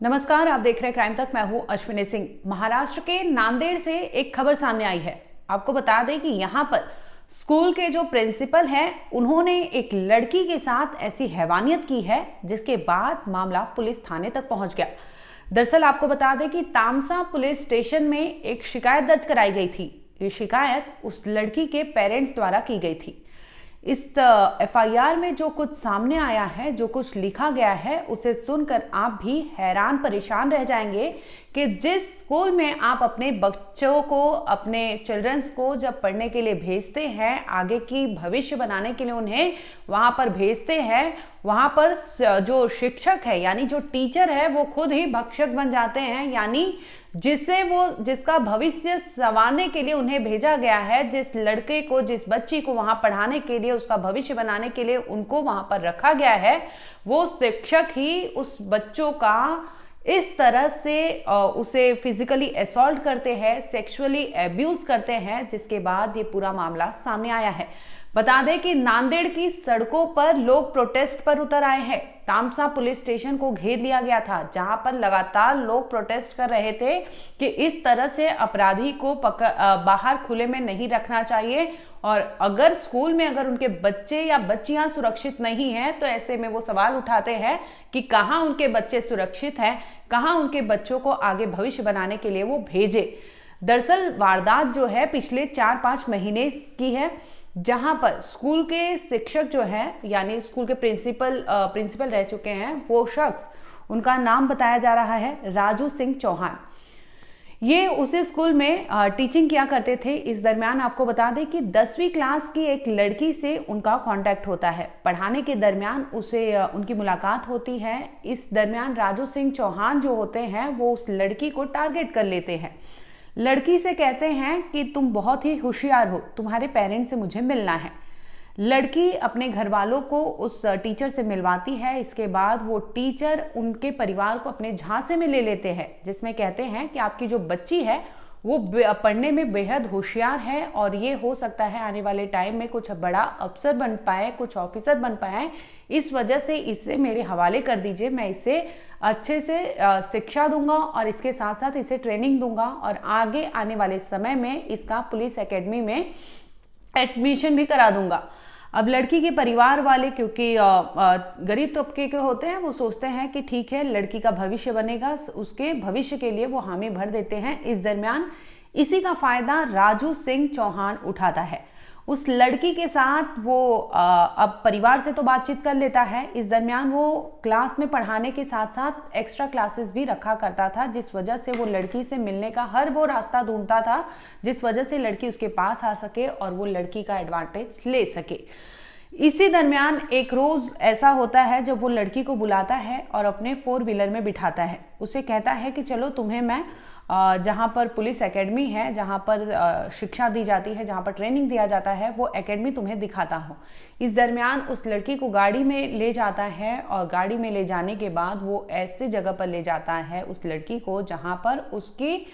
नमस्कार, आप देख रहे हैं क्राइम तक। मैं हूं अश्विनी सिंह। महाराष्ट्र के नांदेड़ से एक खबर सामने आई है। आपको बता दें कि यहां पर स्कूल के जो प्रिंसिपल हैं उन्होंने एक लड़की के साथ ऐसी हैवानियत की है जिसके बाद मामला पुलिस थाने तक पहुंच गया। दरअसल आपको बता दें कि तामसा पुलिस स्टेशन में एक शिकायत दर्ज कराई गई थी। ये शिकायत उस लड़की के पेरेंट्स द्वारा की गई थी। इस एफआईआर में जो कुछ सामने आया है, जो कुछ लिखा गया है, उसे सुनकर आप भी हैरान परेशान रह जाएंगे कि जिस स्कूल में आप अपने बच्चों को, अपने चिल्ड्रंस को जब पढ़ने के लिए भेजते हैं, आगे की भविष्य बनाने के लिए उन्हें वहां पर भेजते हैं, वहां पर जो शिक्षक है यानी जो टीचर है वो खुद ही भक्षक बन जाते हैं। यानी जिसका भविष्य संवारने के लिए उन्हें भेजा गया है, जिस लड़के को, जिस बच्ची को वहां पढ़ाने के लिए, उसका भविष्य बनाने के लिए उनको वहां पर रखा गया है, वो शिक्षक ही उस बच्चों का इस तरह से उसे फिजिकली असॉल्ट करते हैं, सेक्सुअली एब्यूज करते हैं, जिसके बाद ये पूरा मामला सामने आया है। बता दें कि नांदेड़ की सड़कों पर लोग प्रोटेस्ट पर उतर आए हैं। तामसा पुलिस स्टेशन को घेर लिया गया था, जहां पर लगातार लोग प्रोटेस्ट कर रहे थे कि इस तरह से अपराधी को बाहर खुले में नहीं रखना चाहिए, और अगर स्कूल में अगर उनके बच्चे या बच्चियां सुरक्षित नहीं हैं तो ऐसे में वो सवाल उठाते हैं कि कहां उनके बच्चे सुरक्षित हैं, कहां उनके बच्चों को आगे भविष्य बनाने के लिए वो भेजे। दरअसल वारदात जो है पिछले 4-5 महीने की है, जहां पर स्कूल के शिक्षक जो हैं यानी स्कूल के प्रिंसिपल रह चुके हैं, वो शख्स, उनका नाम बताया जा रहा है राजू सिंह चौहान। ये उसी स्कूल में टीचिंग किया करते थे। इस दरमियान आपको बता दें कि 10वीं क्लास की एक लड़की से उनका कांटेक्ट होता है। पढ़ाने के दरमियान उनकी मुलाकात होती है। इस दरमियान राजू सिंह चौहान जो होते हैं वो उस लड़की को टारगेट कर लेते हैं। लड़की से कहते हैं कि तुम बहुत ही होशियार हो, तुम्हारे पेरेंट्स से मुझे मिलना है। लड़की अपने घर वालों को उस टीचर से मिलवाती है। इसके बाद वो टीचर उनके परिवार को अपने झांसे में ले लेते हैं, जिसमें कहते हैं कि आपकी जो बच्ची है वो पढ़ने में बेहद होशियार है और ये हो सकता है आने वाले टाइम में कुछ बड़ा अफसर बन पाए, कुछ ऑफिसर बन पाए। इस वजह से इसे मेरे हवाले कर दीजिए, मैं इसे अच्छे से शिक्षा दूंगा और इसके साथ साथ इसे ट्रेनिंग दूंगा और आगे आने वाले समय में इसका पुलिस एकेडमी में एडमिशन भी करा दूंगा। अब लड़की के परिवार वाले, क्योंकि गरीब तबके के होते हैं, वो सोचते हैं कि ठीक है, लड़की का भविष्य बनेगा, उसके भविष्य के लिए वो हामी भर देते हैं। इस दरमियान इसी का फायदा राजू सिंह चौहान उठाता है। उस लड़की के साथ वो अब परिवार से तो बातचीत कर लेता है। इस दरमियान वो क्लास में पढ़ाने के साथ साथ एक्स्ट्रा क्लासेस भी रखा करता था, जिस वजह से वो लड़की से मिलने का हर वो रास्ता ढूंढता था जिस वजह से लड़की उसके पास आ सके और वो लड़की का एडवांटेज ले सके। इसी दरमियान एक रोज ऐसा होता है जब वो लड़की को बुलाता है और अपने 4 व्हीलर में बिठाता है। उसे कहता है कि चलो तुम्हें मैं जहाँ पर पुलिस एकेडमी है, जहाँ पर शिक्षा दी जाती है, जहाँ पर ट्रेनिंग दिया जाता है, वो एकेडमी तुम्हें दिखाता हूँ। इस दरमियान उस लड़की को गाड़ी में ले जाता है और गाड़ी में ले जाने के बाद वो ऐसी जगह पर ले जाता है उस लड़की को जहाँ पर उसकी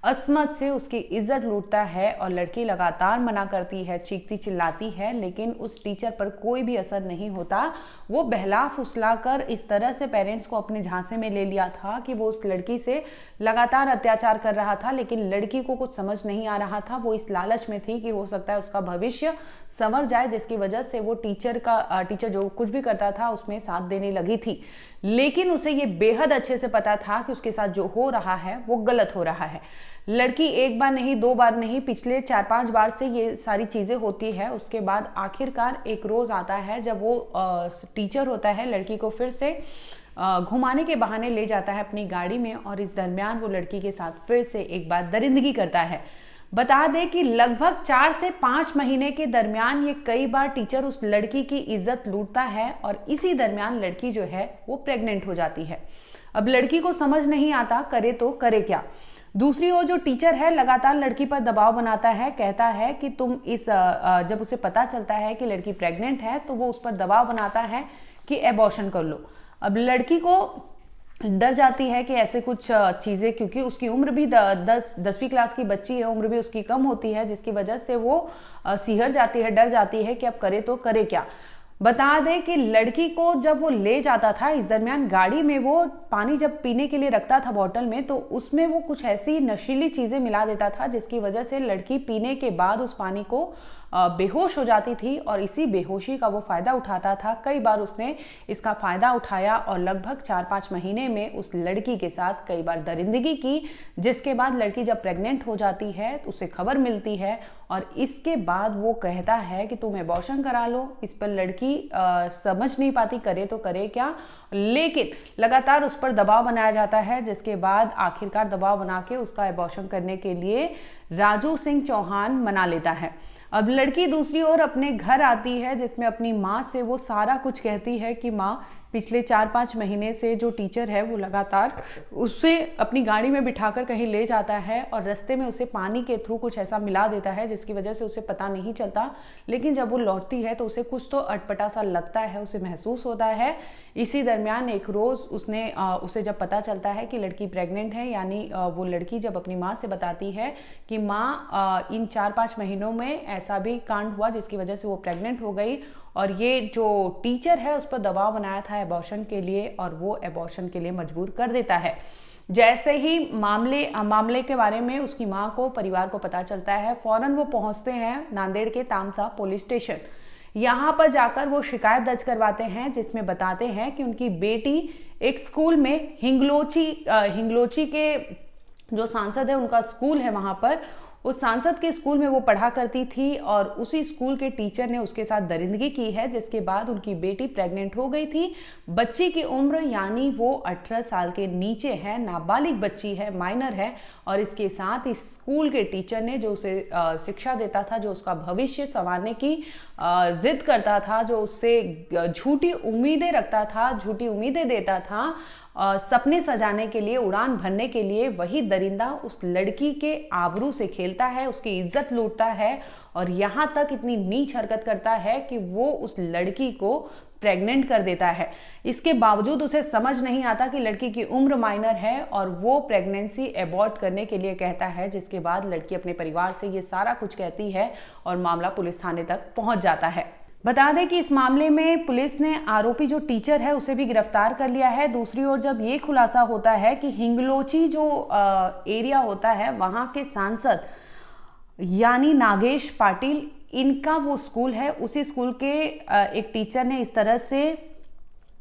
असमत से उसकी इज्जत लूटता है और लड़की लगातार मना करती है, चीखती चिल्लाती है, लेकिन उस टीचर पर कोई भी असर नहीं होता। वो बहला फुसला कर इस तरह से पेरेंट्स को अपने झांसे में ले लिया था कि वो उस लड़की से लगातार अत्याचार कर रहा था, लेकिन लड़की को कुछ समझ नहीं आ रहा था। वो इस लालच में थी कि हो सकता है उसका भविष्य संवर जाए, जिसकी वजह से वो टीचर जो कुछ भी करता था उसमें साथ देने लगी थी। लेकिन उसे ये बेहद अच्छे से पता था कि उसके साथ जो हो रहा है वो गलत हो रहा है। लड़की एक बार नहीं, 2 बार नहीं, पिछले 4-5 बार से ये सारी चीजें होती है। उसके बाद आखिरकार एक रोज आता है जब वो टीचर होता है लड़की को फिर से घुमाने के बहाने ले जाता है अपनी गाड़ी में, और इस दरमियान वो लड़की के साथ फिर से एक बार दरिंदगी करता है। बता दें कि लगभग 4 से 5 महीने के दरमियान ये कई बार टीचर उस लड़की की इज्जत लूटता है और इसी दरमियान लड़की जो है वो प्रेग्नेंट हो जाती है। अब लड़की को समझ नहीं आता करे तो करे क्या। दूसरी ओर जो टीचर है लगातार लड़की पर दबाव बनाता है, कहता है कि तुम जब उसे पता चलता है कि लड़की प्रेग्नेंट है तो वो उस पर दबाव बनाता है कि एबॉर्शन कर लो। अब लड़की को डर जाती है कि ऐसे कुछ चीज़ें, क्योंकि उसकी उम्र भी 10वीं क्लास की बच्ची है, उम्र भी उसकी कम होती है, जिसकी वजह से वो सिहर जाती है, डर जाती है कि अब करे तो करे क्या। बता दें कि लड़की को जब वो ले जाता था, इस दरमियान गाड़ी में वो पानी जब पीने के लिए रखता था बॉटल में, तो उसमें वो कुछ ऐसी नशीली चीजें मिला देता था जिसकी वजह से लड़की पीने के बाद उस पानी को बेहोश हो जाती थी और इसी बेहोशी का वो फायदा उठाता था। कई बार उसने इसका फायदा उठाया और लगभग 4-5 महीने में उस लड़की के साथ कई बार दरिंदगी की, जिसके बाद लड़की जब प्रेग्नेंट हो जाती है तो उसे खबर मिलती है और इसके बाद वो कहता है कि तुम एबॉर्शन करा लो। इस पर लड़की समझ नहीं पाती करे तो करे क्या, लेकिन लगातार उस पर दबाव बनाया जाता है, जिसके बाद आखिरकार दबाव बना के उसका एबॉर्शन करने के लिए राजू सिंह चौहान मना लेता है। अब लड़की दूसरी ओर अपने घर आती है, जिसमें अपनी माँ से वो सारा कुछ कहती है कि माँ, पिछले 4-5 महीने से जो टीचर है वो लगातार उससे अपनी गाड़ी में बिठाकर कहीं ले जाता है और रास्ते में उसे पानी के थ्रू कुछ ऐसा मिला देता है जिसकी वजह से उसे पता नहीं चलता, लेकिन जब वो लौटती है तो उसे कुछ तो अटपटा सा लगता है, उसे महसूस होता है। इसी दरमियान एक रोज़ उसे जब पता चलता है कि लड़की प्रेग्नेंट है, यानी वो लड़की जब अपनी माँ से बताती है कि माँ इन 4-5 महीनों में ऐसा भी कांड हुआ जिसकी वजह से वो प्रेग्नेंट हो गई और ये जो टीचर है उस पर दबाव बनाया था एबॉर्शन के लिए और वो एबॉर्शन के लिए मजबूर कर देता है। जैसे ही मामले के बारे में उसकी माँ को, परिवार को पता चलता है, फौरन वो पहुंचते हैं नांदेड़ के तामसा पुलिस स्टेशन। यहाँ पर जाकर वो शिकायत दर्ज करवाते हैं जिसमें बताते हैं कि उनकी बेटी एक स्कूल में हिंगलोची के जो सांसद है उनका स्कूल है, वहां पर उस सांसद के स्कूल में वो पढ़ा करती थी और उसी स्कूल के टीचर ने उसके साथ दरिंदगी की है, जिसके बाद उनकी बेटी प्रेग्नेंट हो गई थी। बच्ची की उम्र यानी वो 18 साल के नीचे है, नाबालिग बच्ची है, माइनर है और इसके साथ इस स्कूल के टीचर ने जो उसे शिक्षा देता था, जो उसका भविष्य संवारने की जिद करता था, जो उससे झूठी उम्मीदें रखता था, झूठी उम्मीदें देता था, सपने सजाने के लिए, उड़ान भरने के लिए, वही दरिंदा उस लड़की के आबरू से खेलता है, उसकी इज्जत लूटता है और यहाँ तक इतनी नीच हरकत करता है कि वो उस लड़की को प्रेग्नेंट कर देता है। इसके बावजूद उसे समझ नहीं आता कि लड़की की उम्र माइनर है और वो प्रेगनेंसी एबॉर्ट करने के लिए कहता है, जिसके बाद लड़की अपने परिवार से ये सारा कुछ कहती है और मामला पुलिस थाने तक पहुंच जाता है। बता दें कि इस मामले में पुलिस ने आरोपी जो टीचर है उसे भी गिरफ्तार कर लिया है। दूसरी ओर जब ये खुलासा होता है कि हिंगलोची जो एरिया होता है वहाँ के सांसद यानी नागेश पाटिल, इनका वो स्कूल है, उसी स्कूल के एक टीचर ने इस तरह से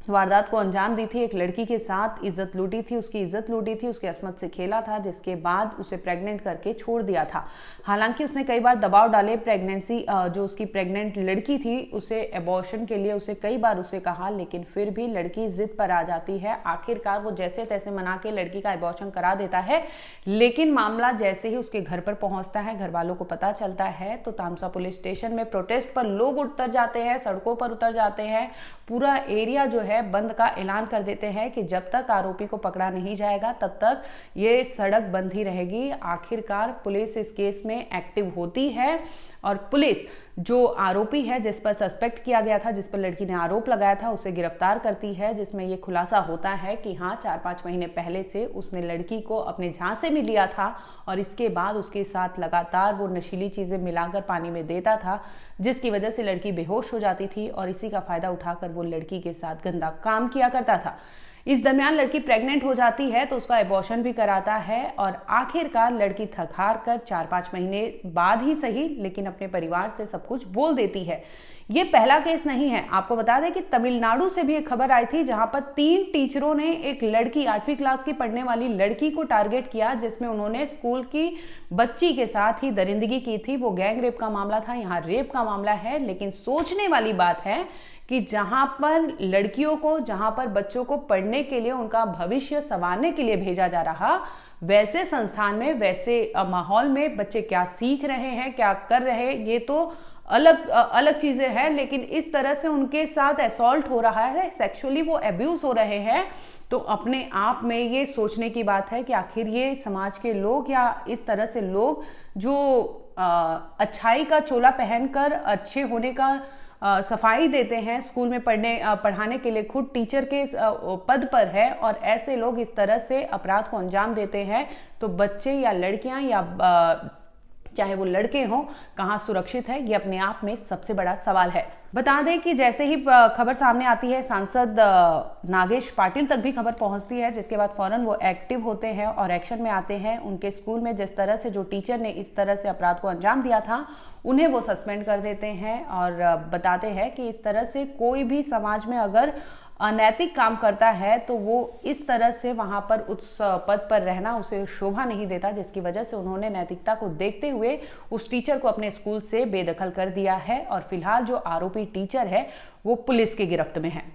वारदात को अंजाम दी थी, एक लड़की के साथ इज्जत लूटी थी, उसकी इज्जत लूटी थी, उसकी अस्मत से खेला था, जिसके बाद उसे प्रेग्नेंट करके छोड़ दिया था। हालांकि उसने कई बार दबाव डाले, जो उसकी प्रेग्नेंट लड़की थी उसे एबॉर्शन के लिए उसे कई बार उसे कहा, लेकिन फिर भी लड़की जिद पर आ जाती है। आखिरकार वो जैसे तैसे मना के लड़की का एबॉर्शन करा देता है, लेकिन मामला जैसे ही उसके घर पर पहुंचता है, घर वालों को पता चलता है तो तामसा पुलिस स्टेशन में प्रोटेस्ट पर लोग उतर जाते हैं, सड़कों पर उतर जाते हैं, पूरा एरिया जो है बंद का ऐलान कर देते हैं कि जब तक आरोपी को पकड़ा नहीं जाएगा तब तक ये सड़क बंद ही रहेगी। आखिरकार पुलिस इस केस में एक्टिव होती है और पुलिस जो आरोपी है, जिस पर सस्पेक्ट किया गया था, जिस पर लड़की ने आरोप लगाया था, उसे गिरफ्तार करती है, जिसमें यह खुलासा होता है कि हाँ, 4-5 महीने पहले से उसने लड़की को अपने झांसे में लिया था और इसके बाद उसके साथ लगातार वो नशीली चीजें मिलाकर पानी में देता था, जिसकी वजह से लड़की बेहोश हो जाती थी और इसी का फायदा उठाकर वो लड़की के साथ गंदा काम किया करता था। इस दरमियान लड़की प्रेग्नेंट हो जाती है तो उसका एबॉर्शन भी कराता है और आखिरकार लड़की थक हार कर 4-5 महीने बाद ही सही, लेकिन अपने परिवार से सब कुछ बोल देती है। ये पहला केस नहीं है। आपको बता दें कि तमिलनाडु से भी एक खबर आई थी जहां पर 3 टीचरों ने एक लड़की, 8वीं क्लास की पढ़ने वाली लड़की को टारगेट किया, जिसमें उन्होंने स्कूल की बच्ची के साथ ही दरिंदगी की थी। वो गैंग रेप का मामला था, यहाँ रेप का मामला है। लेकिन सोचने वाली बात है कि जहां पर लड़कियों को, जहां पर बच्चों को पढ़ने के लिए, उनका भविष्य संवारने के लिए भेजा जा रहा, वैसे संस्थान में, वैसे माहौल में बच्चे क्या सीख रहे हैं, क्या कर रहे हैं, ये तो अलग चीजें हैं। लेकिन इस तरह से उनके साथ असॉल्ट हो रहा है, सेक्सुअली वो अब्यूज हो रहे हैं, तो अपने आप में ये सोचने की बात है कि आखिर ये समाज के लोग या इस तरह से लोग जो अच्छाई का चोला पहनकर अच्छे होने का सफाई देते हैं, स्कूल में पढ़ाने के लिए खुद टीचर के पद पर है, और ऐसे लोग इस तरह से अपराध को अंजाम देते हैं, तो बच्चे या लड़कियां या चाहे वो लड़के हों, कहाँ सुरक्षित है, ये अपने आप में सबसे बड़ा सवाल है। बता दें कि जैसे ही खबर सामने आती है, सांसद नागेश पाटिल तक भी खबर पहुंचती है, जिसके बाद फौरन वो एक्टिव होते हैं और एक्शन में आते हैं। उनके स्कूल में जिस तरह से जो टीचर ने इस तरह से अपराध को अंजाम दिया था, उन्हें वो सस्पेंड कर देते हैं और बताते हैं कि इस तरह से कोई भी समाज में अगर अनैतिक काम करता है तो वो इस तरह से वहां पर उस पद पर रहना उसे शोभा नहीं देता, जिसकी वजह से उन्होंने नैतिकता को देखते हुए उस टीचर को अपने स्कूल से बेदखल कर दिया है और फिलहाल जो आरोपी टीचर है वो पुलिस की गिरफ्त में है।